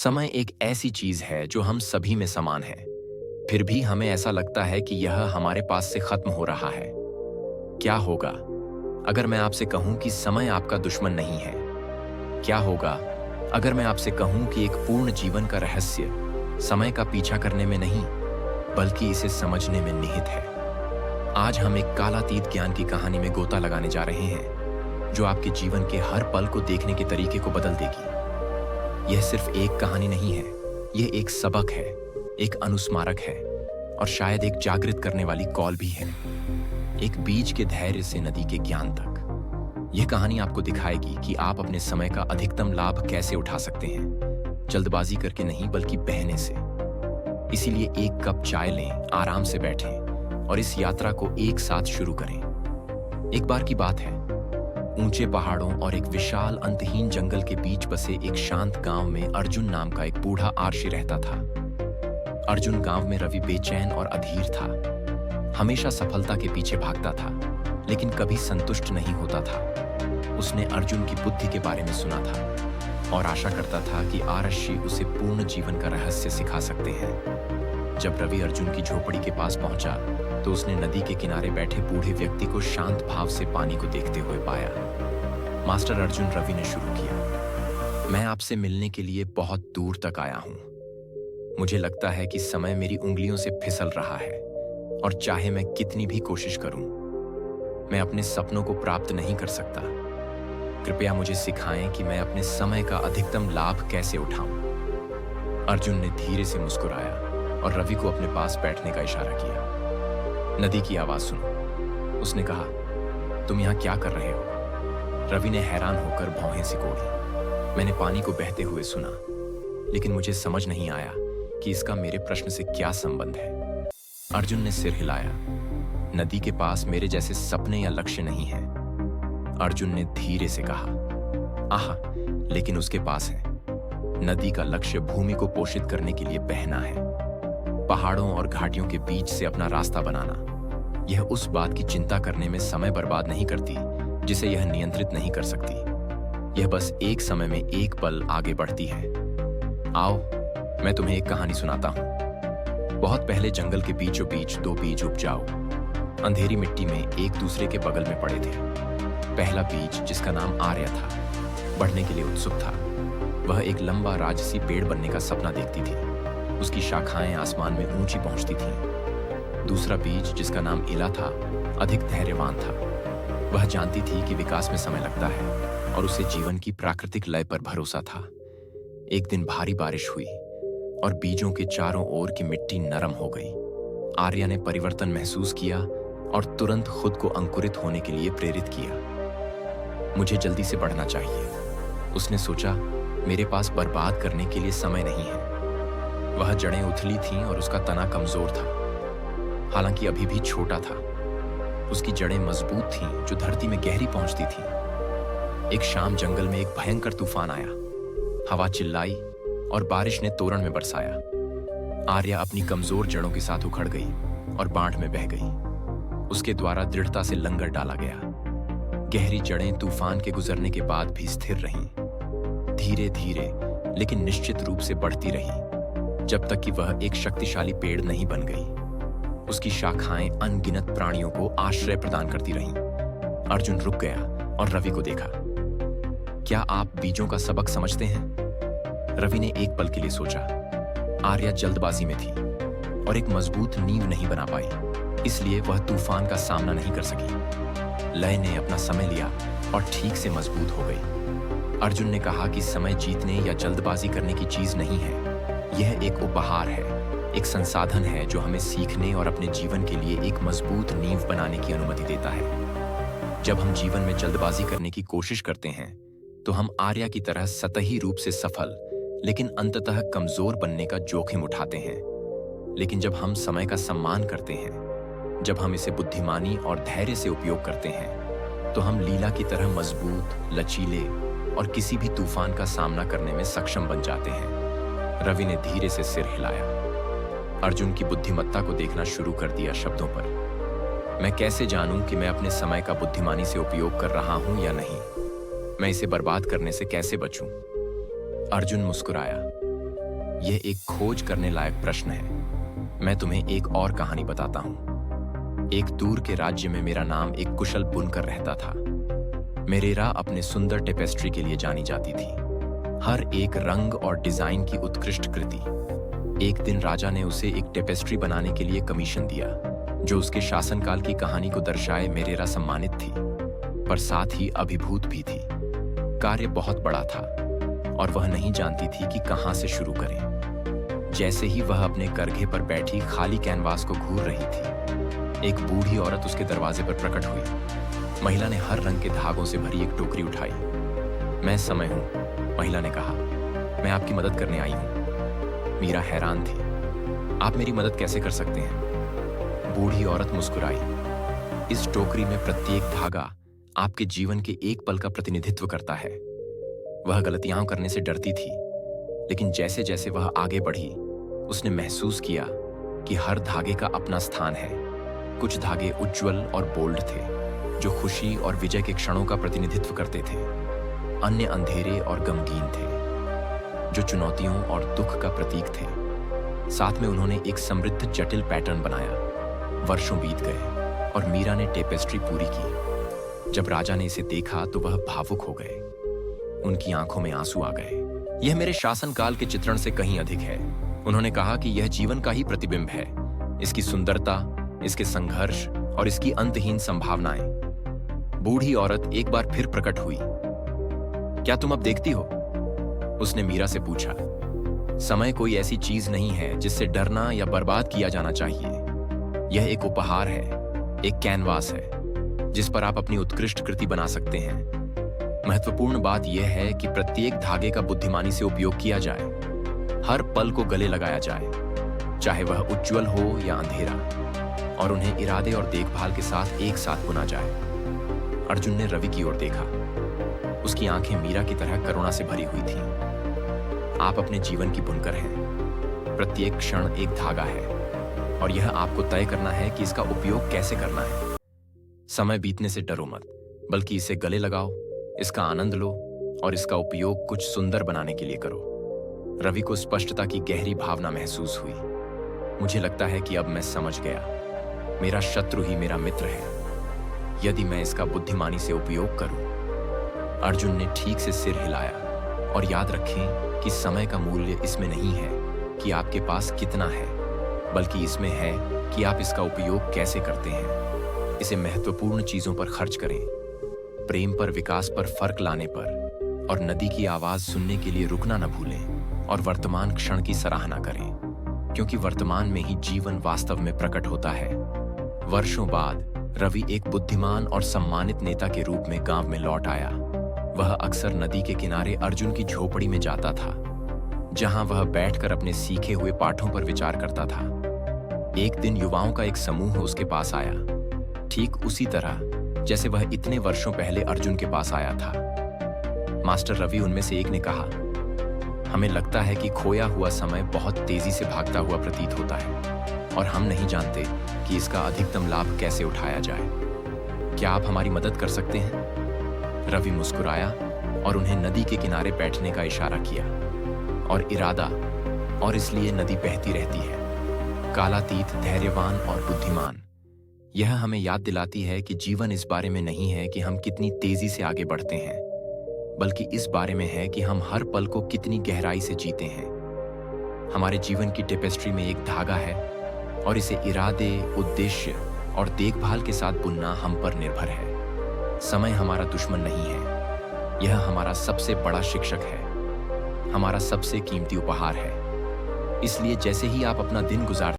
समय एक ऐसी चीज है जो हम सभी में समान है। फिर भी हमें ऐसा लगता है कि यह हमारे पास से खत्म हो रहा है। क्या होगा अगर मैं आपसे कहूं कि समय आपका दुश्मन नहीं है? क्या होगा अगर मैं आपसे कहूं कि एक पूर्ण जीवन का रहस्य समय का पीछा करने में नहीं, बल्कि इसे समझने में निहित है? आज हम एक कालातीत ज्ञान की कहानी में गोता लगाने जा रहे हैं, जो आपके जीवन के हर पल को देखने के तरीके को बदल देगी। यह सिर्फ एक कहानी नहीं है, यह एक सबक है, एक अनुस्मारक है और शायद एक जागृत करने वाली कॉल भी है। एक बीज के धैर्य से नदी के ज्ञान तक यह कहानी आपको दिखाएगी कि आप अपने समय का अधिकतम लाभ कैसे उठा सकते हैं, जल्दबाजी करके नहीं बल्कि बहने से। इसीलिए एक कप चाय लें, आराम से बैठें और इस यात्रा को एक साथ शुरू करें। एक बार की बात है, ऊंचे पहाड़ों और एक विशाल अंतहीन जंगल के बीच बसे एक शांत गांव में अर्जुन नाम का एक बूढ़ा आर्षि रहता था। अर्जुन गांव में रवि बेचैन और अधीर था। हमेशा सफलता के पीछे भागता था, लेकिन कभी संतुष्ट नहीं होता था। उसने अर्जुन की बुद्धि के बारे में सुना था और आशा करता था कि आर्षि उसे पूर्ण जीवन का रहस्य सिखा सकते हैं। जब रवि अर्जुन की झोपड़ी के पास पहुंचा तो उसने नदी के किनारे बैठे बूढ़े व्यक्ति को शांत भाव से पानी को देखते हुए पाया। मास्टर अर्जुन, रवि ने शुरू किया, मैं आपसे मिलने के लिए बहुत दूर तक आया हूं। मुझे लगता है कि समय मेरी उंगलियों से फिसल रहा है और चाहे मैं कितनी भी कोशिश करूं, मैं अपने सपनों को प्राप्त नहीं कर सकता। कृपया मुझे सिखाएं कि मैं अपने समय का अधिकतम लाभ कैसे उठाऊं। अर्जुन ने धीरे से मुस्कुराया और रवि को अपने पास बैठने का इशारा किया। नदी की आवाज सुनो, उसने कहा, तुम यहां क्या कर रहे हो? रवि ने हैरान होकर भौहें सिकोड़ी। मैंने पानी को बहते हुए सुना, लेकिन मुझे समझ नहीं आया कि इसका मेरे प्रश्न से क्या संबंध है। अर्जुन ने सिर हिलाया। नदी के पास मेरे जैसे सपने या लक्ष्य नहीं है। अर्जुन ने धीरे से कहा, आहा, लेकिन उसके पास है। नदी का लक्ष्य भूमि को पोषित करने के लिए बहना है, पहाड़ों और घाटियों के बीच से अपना रास्ता बनाना। यह उस बात की चिंता करने में समय बर्बाद नहीं करती जिसे यह नियंत्रित नहीं कर सकती। यह बस एक समय में एक पल आगे बढ़ती है। आओ, मैं तुम्हें एक कहानी सुनाता हूं। बहुत पहले जंगल के बीचों बीच दो बीज उपजाऊ अंधेरी मिट्टी में एक दूसरे के बगल में पड़े थे। पहला बीज, जिसका नाम आर्या था, बढ़ने के लिए उत्सुक था। वह एक लंबा राजसी पेड़ बनने का सपना देखती थी। उसकी शाखाएं आसमान में ऊंची पहुंचती थीं। दूसरा बीज, जिसका नाम इला था, अधिक धैर्यवान था। वह जानती थी कि विकास में समय लगता है और उसे जीवन की प्राकृतिक लय पर भरोसा था। एक दिन भारी बारिश हुई और बीजों के चारों ओर की मिट्टी नरम हो गई। आर्या ने परिवर्तन महसूस किया और तुरंत खुद को अंकुरित होने के लिए प्रेरित किया। मुझे जल्दी से बढ़ना चाहिए, उसने सोचा। मेरे पास बर्बाद करने के लिए समय नहीं है। वह जड़ें उथली थीं और उसका तना कमजोर था, हालांकि अभी भी छोटा था। उसकी जड़ें मजबूत थीं जो धरती में गहरी पहुंचती थीं। एक शाम जंगल में एक भयंकर तूफान आया। हवा चिल्लाई और बारिश ने तोरण में बरसाया। आर्या अपनी कमजोर जड़ों के साथ उखड़ गई और बाढ़ में बह गई। उसके द्वारा दृढ़ता से लंगर डाला गया। गहरी जड़ें तूफान के गुजरने के बाद भी स्थिर रहीं, धीरे धीरे लेकिन निश्चित रूप से बढ़ती रहीं, जब तक कि वह एक शक्तिशाली पेड़ नहीं बन गई। उसकी शाखाएं अनगिनत प्राणियों को आश्रय प्रदान करती रहीं। अर्जुन रुक गया और रवि को देखा। क्या आप बीजों का सबक समझते हैं? रवि ने एक पल के लिए सोचा। आर्या जल्दबाजी में थी और एक मजबूत नींव नहीं बना पाई, इसलिए वह तूफान का सामना नहीं कर सकी। लय ने अपना समय लिया और ठीक से मजबूत हो गई। अर्जुन ने कहा कि समय जीतने या जल्दबाजी करने की चीज नहीं है। यह एक उपहार है, एक संसाधन है जो हमें सीखने और अपने जीवन के लिए एक मजबूत नींव बनाने की अनुमति देता है। जब हम जीवन में जल्दबाजी करने की कोशिश करते हैं तो हम आर्या की तरह सतही रूप से सफल लेकिन अंततः कमजोर बनने का जोखिम उठाते हैं। लेकिन जब हम समय का सम्मान करते हैं, जब हम इसे बुद्धिमानी और धैर्य से उपयोग करते हैं, तो हम लीला की तरह मजबूत, लचीले और किसी भी तूफान का सामना करने में सक्षम बन जाते हैं। रवि ने धीरे से सिर हिलाया। अर्जुन की बुद्धिमत्ता को देखना शुरू कर दिया शब्दों पर। मैं कैसे जानूं कि मैं अपने समय का बुद्धिमानी से उपयोग कर रहा हूं या नहीं? मैं इसे बर्बाद करने से कैसे बचूं? अर्जुन मुस्कुराया। यह एक खोज करने लायक प्रश्न है। मैं तुम्हें एक और कहानी बताता हूँ। एक दूर के राज्य में मेरा नाम एक कुशल बुनकर रहता था। मेरेरा अपने सुंदर टेपेस्ट्री के लिए जानी जाती थी, हर एक रंग और डिजाइन की उत्कृष्ट कृति। एक दिन राजा ने उसे एक टेपेस्ट्री बनाने के लिए कमीशन दिया, जो उसके शासनकाल की कहानी को दर्शाए। मेरेरा सम्मानित थी, पर साथ ही अभिभूत भी थी। कार्य बहुत बड़ा था और वह नहीं जानती थी कि कहां से शुरू करें। जैसे ही वह अपने करघे पर बैठी खाली कैनवास को घूर रही थी, एक बूढ़ी औरत उसके दरवाजे पर प्रकट हुई। महिला ने हर रंग के धागों से भरी एक टोकरी उठाई। मैं समय हूं, महिला ने कहा, मैं आपकी मदद करने आई हूं। मीरा हैरान थी। आप मेरी मदद कैसे कर सकते हैं? बूढ़ी औरत मुस्कुराई। इस टोकरी में प्रत्येक धागा आपके जीवन के एक पल का प्रतिनिधित्व करता है। वह गलतियां करने से डरती थी, लेकिन जैसे जैसे वह आगे बढ़ी, उसने महसूस किया कि हर धागे का अपना स्थान है। कुछ धागे उज्जवल और बोल्ड थे, जो खुशी और विजय के क्षणों का प्रतिनिधित्व करते थे। अन्य अंधेरे और गमगीन थे, जो चुनौतियों और दुख का प्रतीक थे। साथ में उन्होंने एक समृद्ध जटिल पैटर्न बनाया। वर्षों बीत गए और मीरा ने टेपेस्ट्री पूरी की। जब राजा ने इसे देखा तो वह भावुक हो गए। उनकी आंखों में आंसू आ गए। यह मेरे शासनकाल के चित्रण से कहीं अधिक है। उन्होंने कहा कि यह जीवन का ही प्रतिबिंब है, इसकी सुंदरता, इसके संघर्ष और इसकी अंतहीन संभावनाएं। बूढ़ी औरत एक बार फिर प्रकट हुई। क्या तुम अब देखती हो? उसने मीरा से पूछा। समय कोई ऐसी चीज नहीं है जिससे डरना या बर्बाद किया जाना चाहिए। यह एक उपहार है, एक कैनवास है, जिस पर आप अपनी उत्कृष्ट कृति बना सकते हैं। महत्वपूर्ण बात यह है कि प्रत्येक धागे का बुद्धिमानी से उपयोग किया जाए, हर पल को गले लगाया जाए, चाहे वह उज्जवल हो या अंधेरा, और उन्हें इरादे और देखभाल के साथ एक साथ बुना जाए। अर्जुन ने रवि की ओर देखा। उसकी आंखें मीरा की तरह करुणा से भरी हुई थीं। आप अपने जीवन की बुनकर हैं। प्रत्येक क्षण एक धागा है, और यह आपको तय करना है कि इसका उपयोग कैसे करना है। समय बीतने से डरो मत, बल्कि इसे गले लगाओ, इसका आनंद लो और इसका उपयोग कुछ सुंदर बनाने के लिए करो। रवि को स्पष्टता की गहरी भावना महसूस हुई। मुझे लगता है कि अब मैं समझ गया। मेरा शत्रु ही मेरा मित्र है, यदि मैं इसका बुद्धिमानी से उपयोग करूं। अर्जुन ने ठीक से सिर हिलाया। और याद रखें कि समय का मूल्य इसमें नहीं है कि आपके पास कितना है, बल्कि इसमें है कि आप इसका उपयोग कैसे करते हैं। इसे महत्वपूर्ण चीजों पर खर्च करें, प्रेम पर, विकास पर, फर्क लाने पर, और नदी की आवाज सुनने के लिए रुकना न भूलें, और वर्तमान क्षण की सराहना करें, क्योंकि वर्तमान में ही जीवन वास्तव में प्रकट होता है। वर्षों बाद रवि एक बुद्धिमान और सम्मानित नेता के रूप में गांव में लौट आया। वह अक्सर नदी के किनारे अर्जुन की झोपड़ी में जाता था, जहां वह बैठकर अपने सीखे हुए पाठों पर विचार करता था। एक दिन युवाओं का एक समूह उसके पास आया, ठीक उसी तरह जैसे वह इतने वर्षों पहले अर्जुन के पास आया था। मास्टर रवि, उनमें से एक ने कहा, हमें लगता है कि खोया हुआ समय बहुत तेजी से भागता हुआ प्रतीत होता है, और हम नहीं जानते कि इसका अधिकतम लाभ कैसे उठाया जाए। क्या आप हमारी मदद कर सकते हैं? रवि मुस्कुराया और उन्हें नदी के किनारे बैठने का इशारा किया। और इरादा, और इसलिए नदी बहती रहती है, कालातीत, धैर्यवान और बुद्धिमान। यह हमें याद दिलाती है कि जीवन इस बारे में नहीं है कि हम कितनी तेजी से आगे बढ़ते हैं, बल्कि इस बारे में है कि हम हर पल को कितनी गहराई से जीते हैं। हमारे जीवन की टेपेस्ट्री में एक धागा है, और इसे इरादे, उद्देश्य और देखभाल के साथ बुनना हम पर निर्भर है। समय हमारा दुश्मन नहीं है, यह हमारा सबसे बड़ा शिक्षक है, हमारा सबसे कीमती उपहार है। इसलिए जैसे ही आप अपना दिन गुजार